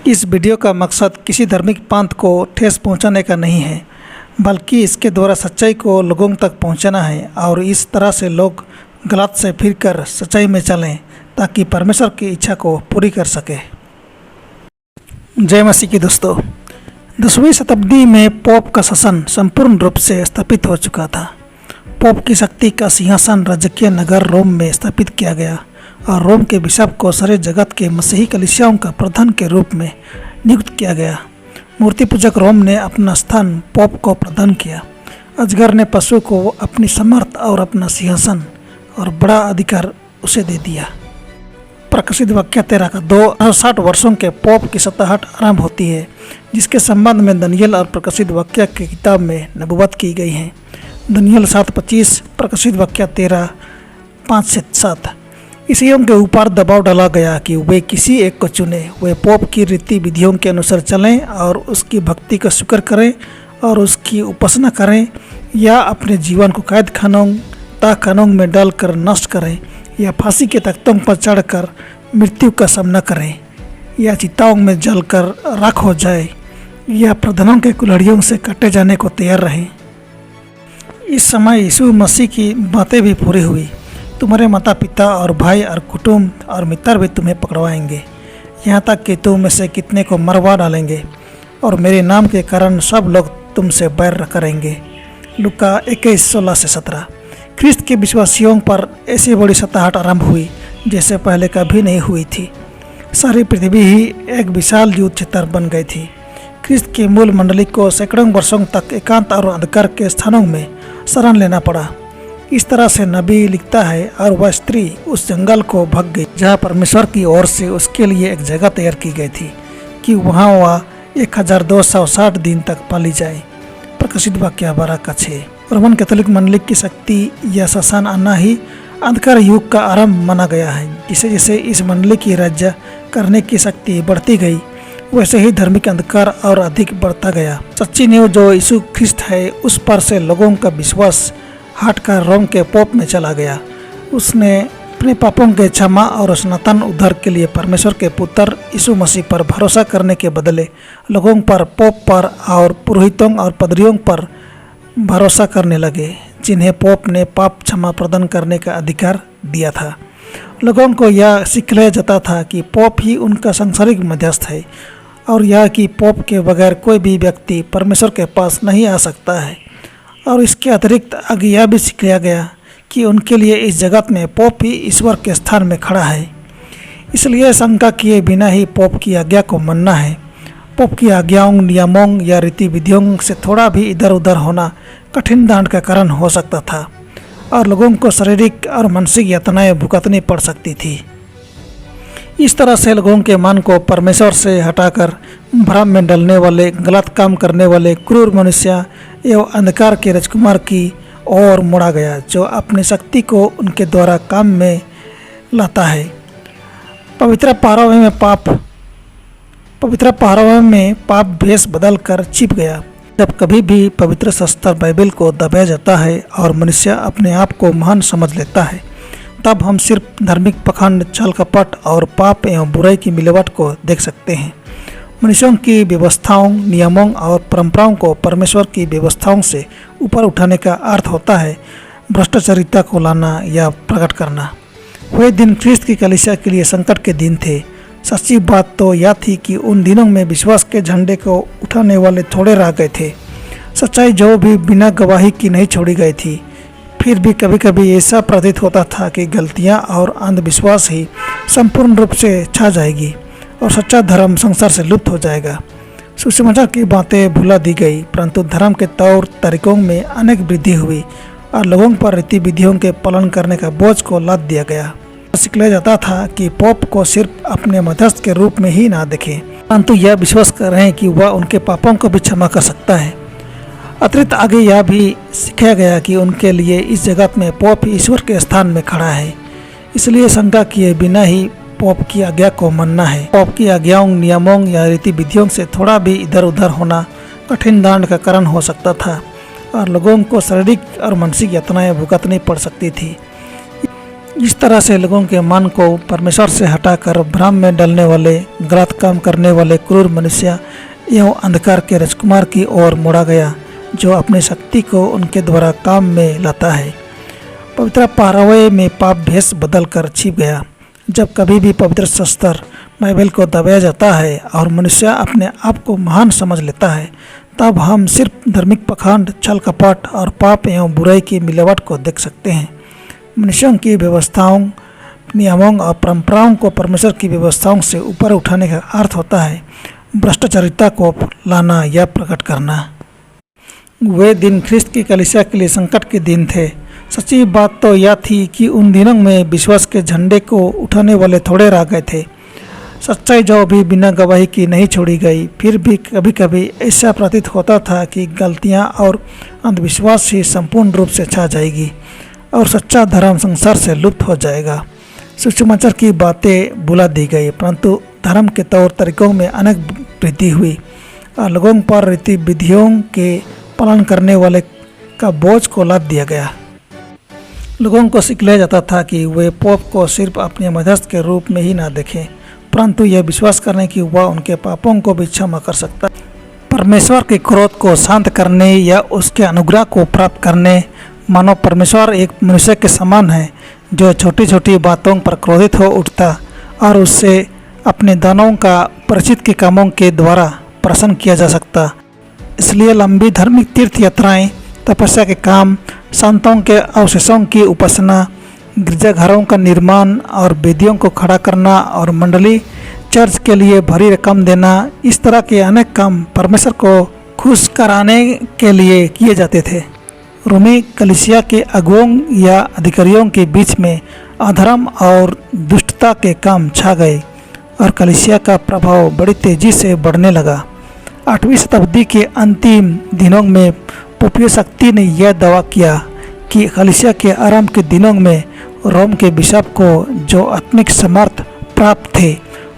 इस वीडियो का मकसद किसी धार्मिक पंथ को ठेस पहुंचाने का नहीं है, बल्कि इसके द्वारा सच्चाई को लोगों तक पहुंचाना है और इस तरह से लोग गलत से फिर कर सच्चाई में चलें ताकि परमेश्वर की इच्छा को पूरी कर सके। जय मसीह की दोस्तों, 10वीं शताब्दी में पोप का शासन संपूर्ण रूप से स्थापित हो चुका था। पोप की शक्ति का सिंहासन राजकीय नगर रोम में स्थापित किया गया और रोम के बिशप को सारे जगत के मसीही कलीसियाओं का प्रधान के रूप में नियुक्त किया गया। मूर्ति पूजक रोम ने अपना स्थान पोप को प्रदान किया। अजगर ने पशु को अपनी समर्थ और अपना सिंहासन और बड़ा अधिकार उसे दे दिया। प्रकाशित वाक्य 13 का 260 वर्षों के पोप की सत्ताहट आरंभ होती है, जिसके संबंध में दानियेल और प्रकाशित वाक्य की किताब में नबूवत की गई है। दानियेल 7:25, प्रकाशित वाक्य 13:5-7। ईसाइयों के ऊपर दबाव डाला गया कि वे किसी एक को चुने, वे पोप की रीति विधियों के अनुसार चलें और उसकी भक्ति का शुक्र करें और उसकी उपासना करें, या अपने जीवन को कैद खानों ताखानों में डालकर नष्ट करें, या फांसी के तख्तों पर चढ़कर मृत्यु का सामना करें, या चिताओं में जलकर राख हो जाए, या प्रधानों के कुल्हाड़ियों से काटे जाने को तैयार रहें। इस समय यीशु मसीह की बातें भी पूरी हुई। तुम्हारे माता पिता और भाई और कुटुंब और मित्र भी तुम्हें पकड़वाएंगे, यहाँ तक कि तुम में से कितने को मरवा डालेंगे, और मेरे नाम के कारण सब लोग तुमसे बैर करेंगे। लूका 21:16-17। ख्रिस्त के विश्वासियों पर ऐसी बड़ी सताहट आरंभ हुई जैसे पहले कभी नहीं हुई थी। सारी पृथ्वी ही एक विशाल युद्ध क्षेत्र बन गई थी। ख्रिस्त की मूल मंडली को सैकड़ों वर्षों तक एकांत और अंधकार के स्थानों में शरण लेना पड़ा। इस तरह से नबी लिखता है, और वह स्त्री उस जंगल को भाग गई जहाँ परमेश्वर की ओर से उसके लिए एक जगह तैयार की गई थी कि वहाँ वह 1260 दिन तक पाली जाए। प्रकाशित वाक्य 12:6। रोमन कैथोलिक मंडली की शक्ति या शासन आना ही अंधकार युग का आरंभ माना गया है। जैसे जैसे इस मंडली की राज्य करने की शक्ति बढ़ती गई, वैसे ही धार्मिक अंधकार और अधिक बढ़ता गया। सच्ची नींव जो यीशु ख्रिस्त है, उस पर से लोगों का विश्वास हटकर रोम के पोप में चला गया। उसने अपने पापों के क्षमा और सनातन उद्धार के लिए परमेश्वर के पुत्र यीशु मसीह पर भरोसा करने के बदले लोगों पर, पोप पर और पुरोहितों और पदरियों पर भरोसा करने लगे, जिन्हें पोप ने पाप क्षमा प्रदान करने का अधिकार दिया था। लोगों को यह सिखलाया जाता था कि पोप ही उनका सांसारिक मध्यस्थ है, और यह कि पोप के बगैर कोई भी व्यक्ति परमेश्वर के पास नहीं आ सकता है। और इसके अतिरिक्त आगे यह भी सिखाया गया कि उनके लिए इस जगत में पोप ही ईश्वर के स्थान में खड़ा है। इसलिए शंका किए बिना ही पोप की आज्ञा को मानना है। पोप की आज्ञाओं, नियमों या रीति विधियों से थोड़ा भी इधर उधर होना कठिन दंड का कारण हो सकता था, और लोगों को शारीरिक और मानसिक यातनाएं भुगतनी पड़ सकती थी। इस तरह से लोगों के मन को परमेश्वर से हटाकर भ्रम में डलने वाले, गलत काम करने वाले क्रूर मनुष्य एवं अंधकार के राजकुमार की ओर मोड़ा गया, जो अपनी शक्ति को उनके द्वारा काम में लाता है। पवित्र पहरावे में पाप भेष बदल कर छिप गया। जब कभी भी पवित्र शास्त्र बाइबल को दबाया जाता है और मनुष्य अपने आप को महान समझ लेता है, तब हम सिर्फ धार्मिक पखंड, छल कपट और पाप एवं बुराई की मिलावट को देख सकते हैं। मनुष्यों की व्यवस्थाओं, नियमों और परंपराओं को परमेश्वर की व्यवस्थाओं से ऊपर उठाने का अर्थ होता है भ्रष्टाचारिता को लाना या प्रकट करना। वह दिन ख्रिस्त की कलीसिया के लिए संकट के दिन थे। सच्ची बात तो यह थी कि उन दिनों में विश्वास के झंडे को उठाने वाले थोड़े रह गए थे। सच्चाई जो भी बिना गवाही की नहीं छोड़ी गई थी। फिर भी कभी कभी ऐसा प्रतीत होता था कि गलतियां और अंधविश्वास ही संपूर्ण रूप से छा जाएगी और सच्चा धर्म संसार से लुप्त हो जाएगा। सुसमाचार की बातें भुला दी गई, परंतु धर्म के तौर तरीकों में अनेक वृद्धि हुई और लोगों पर रीति विधियों के पालन करने का बोझ को लाद दिया गया। सिखलाया जाता था कि पोप को सिर्फ अपने मध्यस्थ के रूप में ही ना देखें, परंतु यह विश्वास करें कि वह उनके पापों को भी क्षमा कर सकता है। अतिरिक्त आगे यह भी सिखाया गया कि उनके लिए इस जगत में पोप ईश्वर के स्थान में खड़ा है। इसलिए शंका किए बिना ही पोप की आज्ञा को मानना है। पोप की आज्ञाओं, नियमों या रीति विधियों से थोड़ा भी इधर उधर होना कठिन दंड का कारण हो सकता था, और लोगों को शारीरिक और मानसिक यातनाएं भुगतनी पड़ सकती थी। इस तरह से लोगों के मन को परमेश्वर से हटाकर भ्रम में डालने वाले, गलत काम करने वाले क्रूर मनुष्य एवं अंधकार के राजकुमार की ओर मोड़ा गया, जो अपनी शक्ति को उनके द्वारा काम में लाता है। पवित्र पारावे में पाप भेष बदल कर छिप गया। जब कभी भी पवित्र शास्त्र बाइबल को दबाया जाता है और मनुष्य अपने आप को महान समझ लेता है, तब हम सिर्फ धार्मिक पखंड, छल कपट और पाप एवं बुराई की मिलावट को देख सकते हैं। मनुष्यों की व्यवस्थाओं, नियमों और परंपराओं को परमेश्वर की व्यवस्थाओं से ऊपर उठाने का अर्थ होता है भ्रष्टाचारिता को लाना या प्रकट करना। वे दिन ख्रिस्त की कलीसिया के लिए संकट के दिन थे। सच्ची बात तो यह थी कि उन दिनों में विश्वास के झंडे को उठाने वाले थोड़े रह गए थे। सच्चाई जो भी बिना गवाही की नहीं छोड़ी गई, फिर भी कभी कभी ऐसा प्रतीत होता था कि गलतियां और अंधविश्वास ही संपूर्ण रूप से छा जाएगी और सच्चा धर्म संसार से लुप्त हो जाएगा। सुसमाचार की बातें भुला दी गई, परंतु धर्म के तौर तरीकों में अनेक वृद्धि हुई और लोगों पर रीति विधियों के पालन करने वाले का बोझ को लाद दिया गया। लोगों को सिखलाया जाता था कि वे पोप को सिर्फ अपने मध्यस्थ के रूप में ही ना देखें, परंतु यह विश्वास करें कि वह उनके पापों को भी क्षमा कर सकता है। परमेश्वर के क्रोध को शांत करने या उसके अनुग्रह को प्राप्त करने, मानो परमेश्वर एक मनुष्य के समान है जो छोटी छोटी बातों पर क्रोधित हो उठता और उससे अपने दानों का परिचित के कामों के द्वारा प्रसन्न किया जा सकता। इसलिए लंबी धार्मिक तीर्थ यात्राएं, तपस्या के काम, संतों के अवशेषों की उपासना, गिरजाघरों का निर्माण और वेदियों को खड़ा करना और मंडली चर्च के लिए भरी रकम देना, इस तरह के अनेक काम परमेश्वर को खुश कराने के लिए किए जाते थे। रोमी कलीसिया के अगुओं या अधिकारियों के बीच में अधर्म और दुष्टता के काम छा गए और कलीसिया का प्रभाव बड़ी तेजी से बढ़ने लगा। 8वीं शताब्दी के अंतिम दिनों में पोपीय शक्ति ने यह दावा किया कि कलीसिया के आरंभ के दिनों में रोम के बिशप को जो आत्मिक समर्थ प्राप्त थे,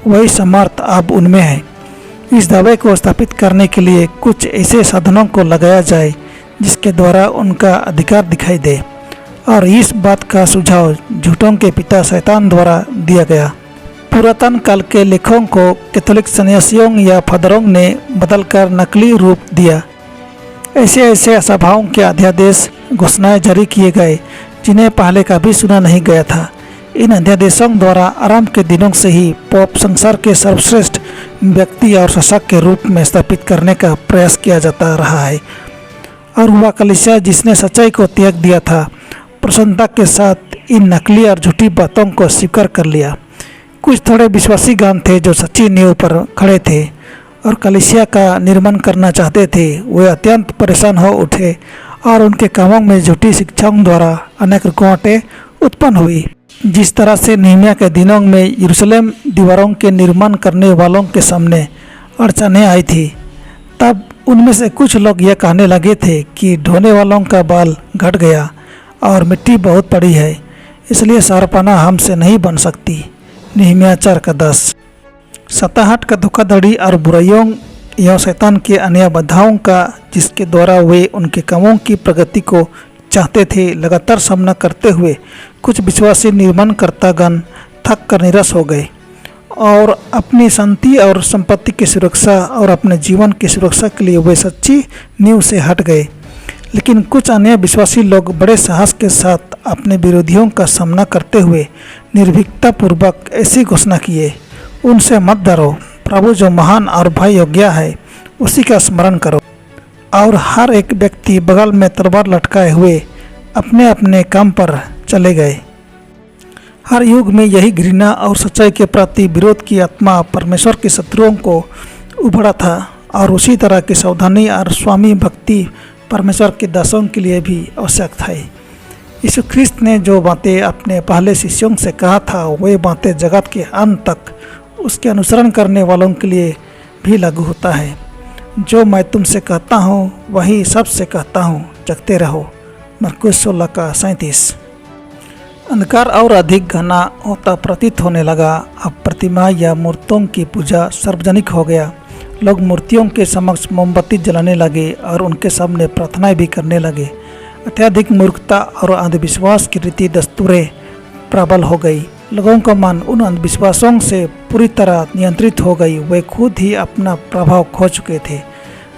वही समर्थ अब उनमें है। इस दावे को स्थापित करने के लिए कुछ ऐसे साधनों को लगाया जाए जिसके द्वारा उनका अधिकार दिखाई दे, और इस बात का सुझाव झूठों के पिता शैतान द्वारा दिया गया। पुरातन काल के लेखों को कैथोलिक सन्यासियों या फादरों ने बदलकर नकली रूप दिया। ऐसे सभाओं के अध्यादेश, घोषणाएं जारी किए गए जिन्हें पहले कभी सुना नहीं गया था। इन अध्यादेशों द्वारा आरंभ के दिनों से ही पोप संसार के सर्वश्रेष्ठ व्यक्ति और शासक के रूप में स्थापित करने का प्रयास किया जाता रहा है, और वह कलीसिया जिसने सच्चाई को त्याग दिया था, प्रसन्नता के साथ इन नकली और झूठी बातों को स्वीकार कर लिया। कुछ थोड़े विश्वासी गान थे जो सच्ची नींव पर खड़े थे और कलीसिया का निर्माण करना चाहते थे। वे अत्यंत परेशान हो उठे और उनके कामों में झूठी शिक्षाओं द्वारा अनेक रुकावटें उत्पन्न हुई। जिस तरह से नेहमिया के दिनों में यरूशलेम दीवारों के निर्माण करने वालों के सामने अड़चनें आई थी, तब उनमें से कुछ लोग यह कहने लगे थे कि ढोने वालों का बाल घट गया और मिट्टी बहुत पड़ी है, इसलिए शहरपनाह हमसे नहीं बन सकती। नेहमिया 4:10। सताहट का धोखाधड़ी और बुराइयों या शैतान के अन्य बाधाओं का जिसके द्वारा वे उनके कामों की प्रगति को चाहते थे, लगातार सामना करते हुए कुछ विश्वासी निर्माणकर्तागण थक कर निराश हो गए और अपनी शांति और संपत्ति की सुरक्षा और अपने जीवन की सुरक्षा के लिए वे सच्ची नींव से हट गए। लेकिन कुछ अन्य विश्वासी लोग बड़े साहस के साथ अपने विरोधियों का सामना करते हुए निर्भीकता पूर्वक ऐसी घोषणा किए, उनसे मत डरो, प्रभु जो महान और भय योग्य है उसी का स्मरण करो। और हर एक व्यक्ति बगल में तलवार लटकाए हुए अपने अपने काम पर चले गए। हर युग में यही घृणा और सच्चाई के प्रति विरोध की आत्मा परमेश्वर के शत्रुओं को उभरा था, और उसी तरह की सावधानी और स्वामी भक्ति परमेश्वर के दासों के लिए भी आवश्यक था। यीशु ख्रिस्त ने जो बातें अपने पहले शिष्यों से कहा था, वे बातें जगत के अंत तक उसके अनुसरण करने वालों के लिए भी लागू होता है। जो मैं तुमसे कहता हूँ वही सबसे कहता हूँ, जगते रहो। मरकुस 16:37। अंधकार और अधिक घना होता प्रतीत होने लगा। अब प्रतिमा या मूर्तों की पूजा सार्वजनिक हो गया। लोग मूर्तियों के समक्ष मोमबत्ती जलाने लगे और उनके सामने प्रार्थनाएं भी करने लगे। अत्यधिक मूर्खता और अंधविश्वास की रीति दस्तूरें प्रबल हो गई। लोगों का मन उन अंधविश्वासों से पूरी तरह नियंत्रित हो गई। वे खुद ही अपना प्रभाव खो चुके थे,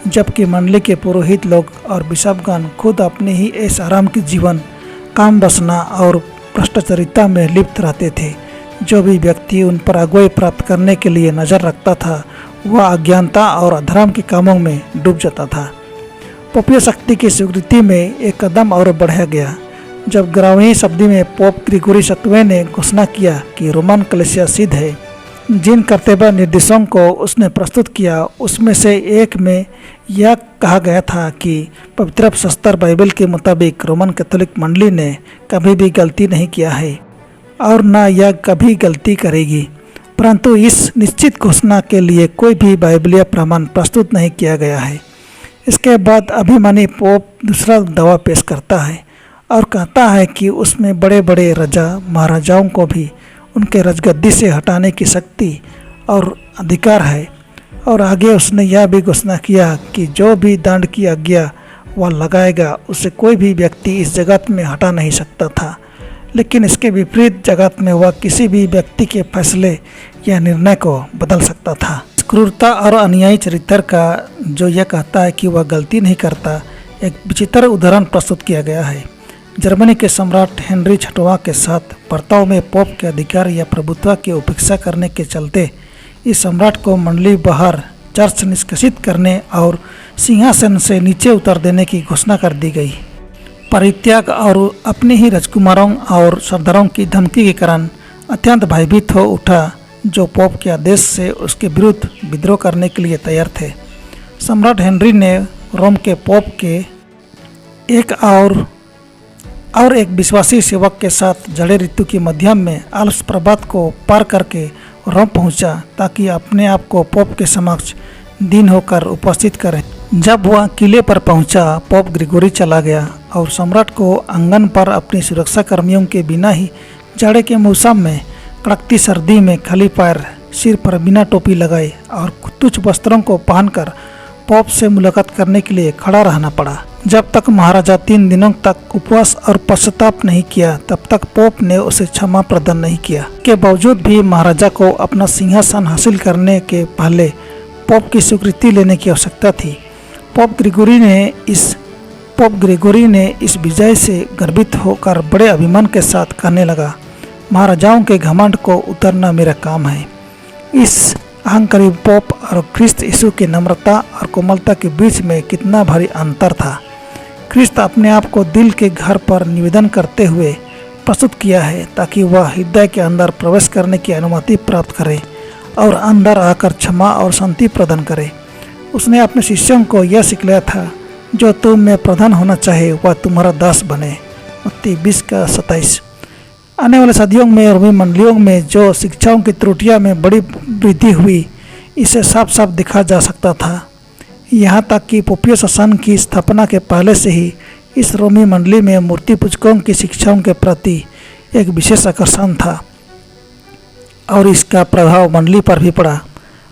जबकि मंडली के पुरोहित लोग और बिशपगण खुद अपने ही ऐश आराम के जीवन, काम बसना और भ्रष्टाचारिता में लिप्त रहते थे। जो भी व्यक्ति उन पर अगुवाई प्राप्त करने के लिए नज़र रखता था, वह अज्ञानता और अधर्म के कामों में डूब जाता था। पोपीय शक्ति की स्वीकृति में एक कदम और बढ़ाया गया जब 11वीं शताब्दी में पोप ग्रिगोरी 7वें ने घोषणा किया कि रोमन कलीसिया सिद्ध है। जिन कर्तव्य निर्देशों को उसने प्रस्तुत किया, उसमें से एक में यह कहा गया था कि पवित्र शास्त्र बाइबल के मुताबिक रोमन कैथोलिक मंडली ने कभी भी गलती नहीं किया है और न यह कभी गलती करेगी। परंतु इस निश्चित घोषणा के लिए कोई भी बाइबलीय प्रमाण प्रस्तुत नहीं किया गया है। इसके बाद अभिमानी पोप दूसरा दावा पेश करता है और कहता है कि उसमें बड़े बड़े राजा महाराजाओं को भी उनके राजगद्दी से हटाने की शक्ति और अधिकार है। और आगे उसने यह भी घोषणा किया कि जो भी दंड की आज्ञा वह लगाएगा, उसे कोई भी व्यक्ति इस जगत में हटा नहीं सकता था। लेकिन इसके विपरीत जगत में वह किसी भी व्यक्ति के फैसले या निर्णय को बदल सकता था। क्रूरता और अन्यायी चरित्र का जो यह कहता है कि वह गलती नहीं करता, एक विचित्र उदाहरण प्रस्तुत किया गया है। जर्मनी के सम्राट हेनरी छठवां के साथ बर्ताव में पोप के अधिकार या प्रभुत्व की उपेक्षा करने के चलते इस सम्राट को मंडली बाहर चर्च निष्कासित करने और सिंहासन से नीचे उतार देने की घोषणा कर दी गई। परित्याग और अपने ही राजकुमारों और सरदारों की धमकी के कारण अत्यंत भयभीत हो उठा, जो पोप के आदेश से उसके विरुद्ध विद्रोह करने के लिए तैयार थे। सम्राट हेनरी ने रोम के पोप के एक और एक विश्वासी सेवक के साथ जड़े ऋतु के मध्यम में आलस प्रभात को पार करके रोम पहुंचा, ताकि अपने आप को पोप के समक्ष दीन होकर उपस्थित करे। जब वह किले पर पहुंचा, पोप ग्रिगोरी चला गया और सम्राट को आंगन पर अपनी सुरक्षा कर्मियों के बिना ही जाड़े के मौसम में कड़कती सर्दी में खाली पैर, सिर पर बिना टोपी लगाए और तुच्छ वस्त्रों को पहनकर पोप से मुलाकात करने के लिए खड़ा रहना पड़ा। जब तक महाराजा 3 दिनों तक उपवास और पश्चाताप नहीं किया, तब तक पोप ने उसे क्षमा प्रदान नहीं किया। के बावजूद भी महाराजा को अपना सिंहासन हासिल करने के पहले पोप की स्वीकृति लेने की आवश्यकता थी। पोप ग्रिगोरी ने इस विजय से गर्वित होकर बड़े अभिमान के साथ कहने लगा, महाराजाओं के घमंड को उतरना मेरा काम है। इस अहंकारी पोप और ख्रिस्त यीशु की नम्रता और कोमलता के बीच में कितना भारी अंतर था। ख्रिस्त अपने आप को दिल के घर पर निवेदन करते हुए प्रस्तुत किया है, ताकि वह हृदय के अंदर प्रवेश करने की अनुमति प्राप्त करे और अंदर आकर क्षमा और शांति प्रदान करे। उसने अपने शिष्यों को यह सिखलाया था, जो तुम में प्रधान होना चाहे वह तुम्हारा दास बने। मत्ती 20:27। आने वाले सदियों में रोमी मंडलियों में जो शिक्षाओं की त्रुटियां में बड़ी वृद्धि हुई, इसे साफ साफ दिखा जा सकता था। यहाँ तक कि पोपीय शासन की स्थापना के पहले से ही इस रोमी मंडली में मूर्ति पूजकों की शिक्षाओं के प्रति एक विशेष आकर्षण था और इसका प्रभाव मंडली पर भी पड़ा।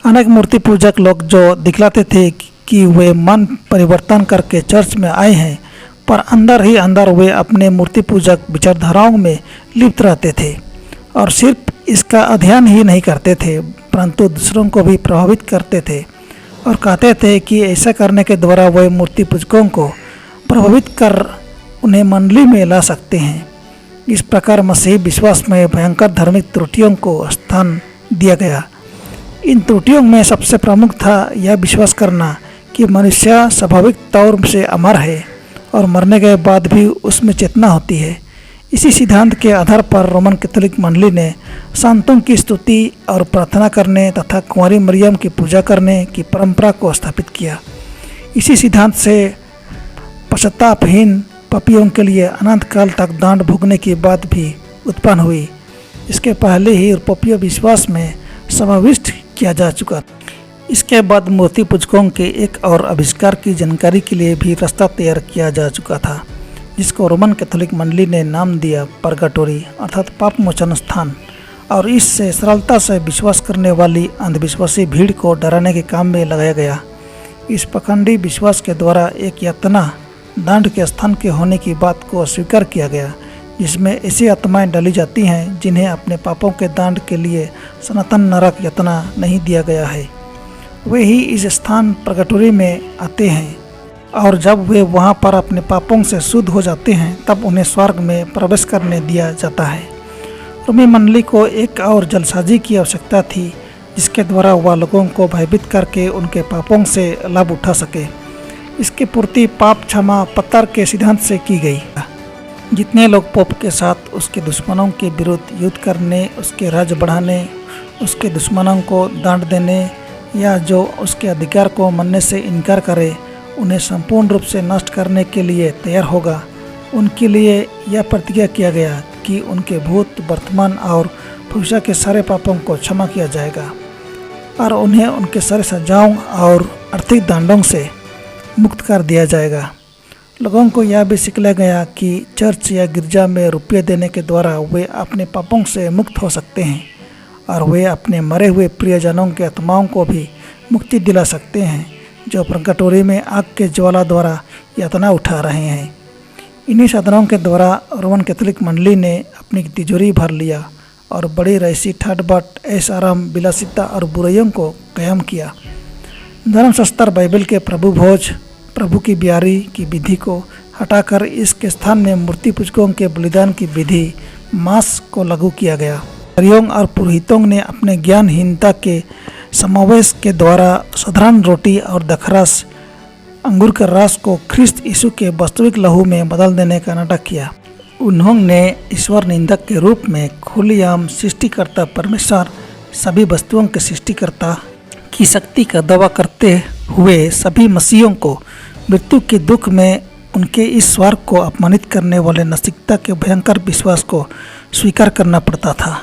अनेक मूर्ति पूजक लोग जो दिखलाते थे कि वे मन परिवर्तन करके चर्च में आए हैं, पर अंदर ही अंदर वे अपने मूर्ति पूजक विचारधाराओं में लिप्त रहते थे और सिर्फ इसका अध्ययन ही नहीं करते थे, परंतु दूसरों को भी प्रभावित करते थे और कहते थे कि ऐसा करने के द्वारा वे मूर्ति पूजकों को प्रभावित कर उन्हें मंडली में ला सकते हैं। इस प्रकार मसीही विश्वास में भयंकर धार्मिक त्रुटियों को स्थान दिया गया। इन त्रुटियों में सबसे प्रमुख था यह विश्वास करना कि मनुष्य स्वाभाविक तौर से अमर है और मरने के बाद भी उसमें चेतना होती है। इसी सिद्धांत के आधार पर रोमन कैथोलिक मंडली ने संतों की स्तुति और प्रार्थना करने तथा कुंवारी मरियम की पूजा करने की परंपरा को स्थापित किया। इसी सिद्धांत से पश्चातापहीन पापियों के लिए अनंत काल तक दंड भोगने की बात भी उत्पन्न हुई। इसके पहले ही पोपीय विश्वास में समाविष्ट किया जा चुका। इसके बाद मूर्ति पूजकों के एक और आविष्कार की जानकारी के लिए भी रास्ता तैयार किया जा चुका था, जिसको रोमन कैथोलिक मंडली ने नाम दिया परगाटोरी, अर्थात पाप मोचन स्थान। और इससे सरलता से विश्वास करने वाली अंधविश्वासी भीड़ को डराने के काम में लगाया गया। इस पखंडी विश्वास के द्वारा एक यातना दंड के स्थान के होने की बात को अस्वीकार किया गया, जिसमें ऐसी आत्माएं डाली जाती हैं जिन्हें अपने पापों के दंड के लिए सनातन नरक यातना नहीं दिया गया है। वे ही इस स्थान प्रगटोरी में आते हैं और जब वे वहां पर अपने पापों से शुद्ध हो जाते हैं तब उन्हें स्वर्ग में प्रवेश करने दिया जाता है। रोमी मंडली को एक और जलसाजी की आवश्यकता थी जिसके द्वारा वह लोगों को भयभीत करके उनके पापों से लाभ उठा सके। इसकी पूर्ति पाप क्षमा पत्थर के सिद्धांत से की गई। जितने लोग पोप के साथ उसके दुश्मनों के विरुद्ध युद्ध करने, उसके राज्य बढ़ाने, उसके दुश्मनों को दंड देने या जो उसके अधिकार को मानने से इनकार करे, उन्हें संपूर्ण रूप से नष्ट करने के लिए तैयार होगा, उनके लिए यह प्रतिज्ञा किया गया कि उनके भूत, वर्तमान और भविष्य के सारे पापों को क्षमा किया जाएगा और उन्हें उनके सारे सजाओं और आर्थिक दंडों से मुक्त कर दिया जाएगा। लोगों को यह भी सिखाया गया कि चर्च या गिरजा में रुपये देने के द्वारा वे अपने पापों से मुक्त हो सकते हैं और वे अपने मरे हुए प्रियजनों के आत्माओं को भी मुक्ति दिला सकते हैं जो प्रगटोरी में आग के ज्वाला द्वारा यातना उठा रहे हैं। इन्हीं साधनों के द्वारा रोमन कैथोलिक मंडली ने अपनी तिजोरी भर लिया और बड़ी रईसी ठाट-बाट, ऐश आराम, विलासिता और बुराइयों को कायम किया। धर्मशास्त्र बाइबल के प्रभु भोज, प्रभु की ब्यारी की विधि को हटाकर इसके स्थान में मूर्ति पूजकों के बलिदान की विधि मांस को लागू किया गया। हरियों और पुरोहितों ने अपने ज्ञानहीनता के समावेश के द्वारा साधारण रोटी और दखरस, अंगूर के रस को ख्रिस्त यीशु के वास्तविक लहू में बदल देने का नाटक किया। उन्होंने ईश्वर निंदक के रूप में खुलेआम सृष्टिकर्ता परमेश्वर, सभी वस्तुओं के सृष्टिकर्ता की शक्ति का दावा करते हुए सभी मसीहों को मृत्यु के दुख में उनके इस स्वर्ग को अपमानित करने वाले नास्तिकता के भयंकर विश्वास को स्वीकार करना पड़ता था।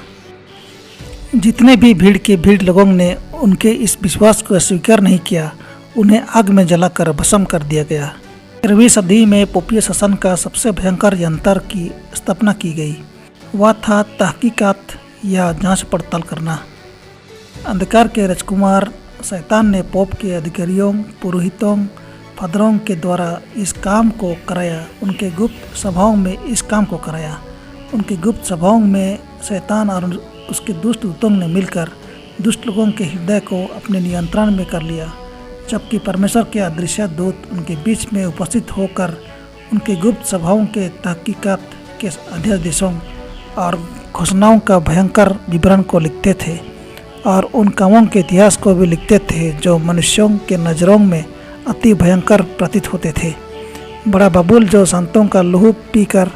जितने भी भीड़ लोगों ने उनके इस विश्वास को स्वीकार नहीं किया, उन्हें आग में जलाकर भस्म कर दिया गया। 13वीं सदी में पोपीय शासन का सबसे भयंकर यंत्र की स्थापना की गई। वह था तहकीकात या जांच पड़ताल करना। अंधकार के राजकुमार शैतान ने पोप के अधिकारियों, पुरोहितों, फादरों के द्वारा इस काम को कराया। उनके गुप्त सभाओं में इस काम को कराया। उनकी गुप्त सभाओं में शैतान और उसके दुष्ट दूतों ने मिलकर दुष्ट लोगों के हृदय को अपने नियंत्रण में कर लिया, जबकि परमेश्वर के अदृश्य दूत उनके बीच में उपस्थित होकर उनके गुप्त सभाओं के तहकीकात के अध्यादेशों और घोषणाओं का भयंकर विवरण को लिखते थे और उन कामों के इतिहास को भी लिखते थे जो मनुष्यों के नज़रों में अति भयंकर प्रतीत होते थे। बड़ा बबूल जो संतों का लहू पीकर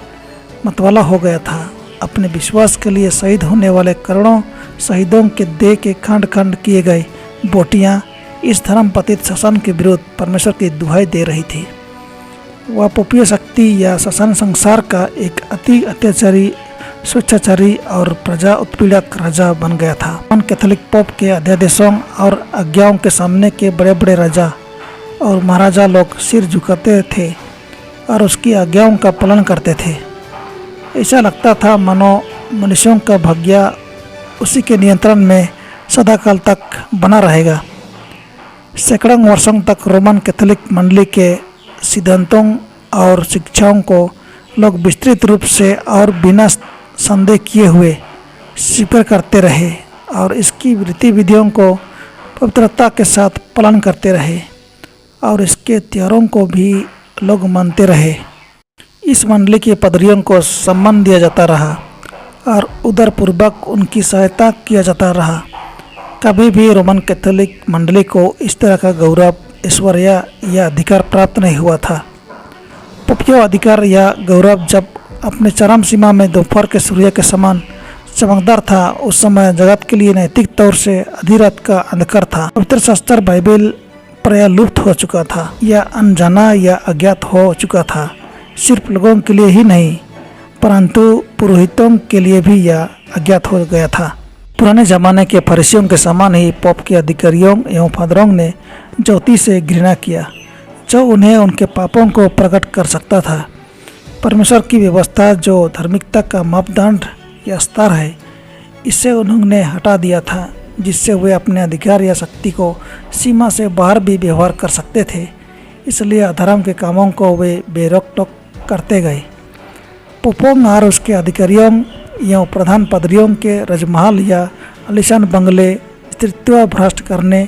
मतवाला हो गया था, अपने विश्वास के लिए शहीद होने वाले करोड़ों शहीदों के देह के खंड खंड किए गए बोटियाँ इस धर्म पतित शासन के विरुद्ध परमेश्वर की दुहाई दे रही थी। वह पोपीय शक्ति या शासन संसार का एक अति अत्याचारी, स्वेच्छाचारी और प्रजा उत्पीड़क राजा बन गया था। रोमन कैथोलिक पोप के अध्यादेशों और आज्ञाओं के सामने के बड़े बड़े राजा और महाराजा लोग सिर झुकाते थे और उसकी आज्ञाओं का पालन करते थे। ऐसा लगता था मानो मनुष्यों का भाग्य उसी के नियंत्रण में सदाकाल तक बना रहेगा। सैकड़ों वर्षों तक रोमन कैथोलिक मंडली के सिद्धांतों और शिक्षाओं को लोग विस्तृत रूप से और बिना संदेह किए हुए स्वीकार करते रहे और इसकी गतिविधियों को पवित्रता के साथ पालन करते रहे और इसके त्योहारों को भी लोग मानते रहे। इस मंडली के पादरियों को सम्मान दिया जाता रहा और उदारपूर्वक उनकी सहायता किया जाता रहा। कभी भी रोमन कैथोलिक मंडली को इस तरह का गौरव, ऐश्वर्य या अधिकार प्राप्त नहीं हुआ था। पोपीय अधिकार या गौरव जब अपने चरम सीमा में दोपहर के सूर्य के समान चमकदार था, उस समय जगत के लिए नैतिक तौर से अधिरात का अंधकार था। पवित्र शास्त्र बाइबल प्राय लुप्त हो चुका था या अनजाना या अज्ञात हो चुका था। सिर्फ लोगों के लिए ही नहीं परंतु पुरोहितों के लिए भी यह अज्ञात हो गया था। पुराने ज़माने के फरीसियों के समान ही पोप के अधिकारियों एवं फादरों ने ज्योति से घृणा किया जो उन्हें उनके पापों को प्रकट कर सकता था। परमेश्वर की व्यवस्था जो धार्मिकता का मापदंड या स्तर है, इसे उन्होंने हटा दिया था, जिससे वे अपने अधिकार या शक्ति को सीमा से बाहर भी व्यवहार कर सकते थे। इसलिए अधर्म के कामों को वे बेरोक टोक करते गए। पोपोंग और उसके अधिकारियों या प्रधान पादरियों के रजमहल या आलीशान बंगले स्त्रीत्व भ्रष्ट करने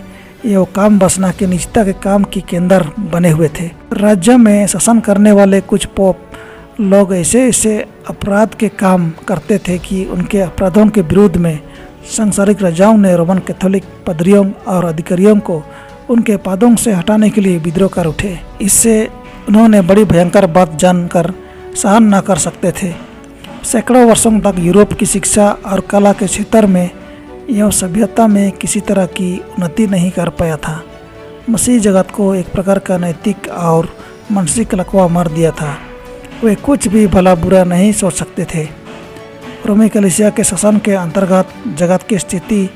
या काम बसना के निजता के काम की केंद्र बने हुए थे। राज्य में शासन करने वाले कुछ पोप लोग ऐसे ऐसे अपराध के काम करते थे कि उनके अपराधों के विरोध में सांसारिक राजाओं ने रोमन कैथोलिक पादरियों और अधिकारियों को उनके पदों से हटाने के लिए विद्रोह कर उठे। इससे उन्होंने बड़ी भयंकर बात जानकर सहन न कर सकते थे। सैकड़ों वर्षों तक यूरोप की शिक्षा और कला के क्षेत्र में यह सभ्यता में किसी तरह की उन्नति नहीं कर पाया था। मसीह जगत को एक प्रकार का नैतिक और मानसिक लकवा मार दिया था। वे कुछ भी भला बुरा नहीं सोच सकते थे। रोमी कलीसिया के शासन के अंतर्गत जगत की स्थिति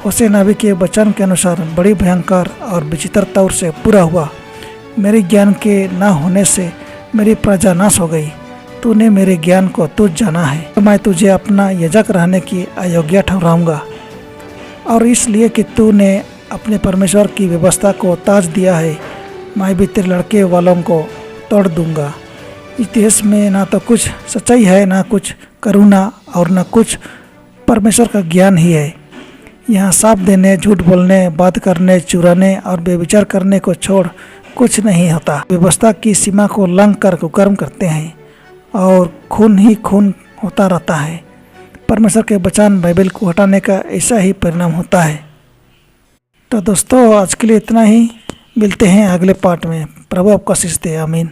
होशे नबी के वचन के अनुसार बड़ी भयंकर और विचित्र तौर से पूरा हुआ। मेरे ज्ञान के न होने से मेरी प्रजा नाश हो गई। तूने मेरे ज्ञान को तुझ जाना है, तो मैं तुझे अपना याजक रहने की अयोग्य ठहराऊंगा, और इसलिए कि तूने अपने परमेश्वर की व्यवस्था को ताज दिया है, मैं भी तेरे लड़के वालों को तोड़ दूंगा। इस देश में ना तो कुछ सच्चाई है, ना कुछ करुणा और ना कुछ परमेश्वर का ज्ञान ही है। यहाँ साफ देने, झूठ बोलने, बात करने, चुराने और बेविचार करने को छोड़ कुछ नहीं होता। व्यवस्था की सीमा को लंघ कर कुकर्म करते हैं और खून ही खून होता रहता है। परमेश्वर के वचन बाइबल को हटाने का ऐसा ही परिणाम होता है। तो दोस्तों, आज के लिए इतना ही। मिलते हैं अगले पार्ट में। प्रभु आपका आशीष दे। आमीन।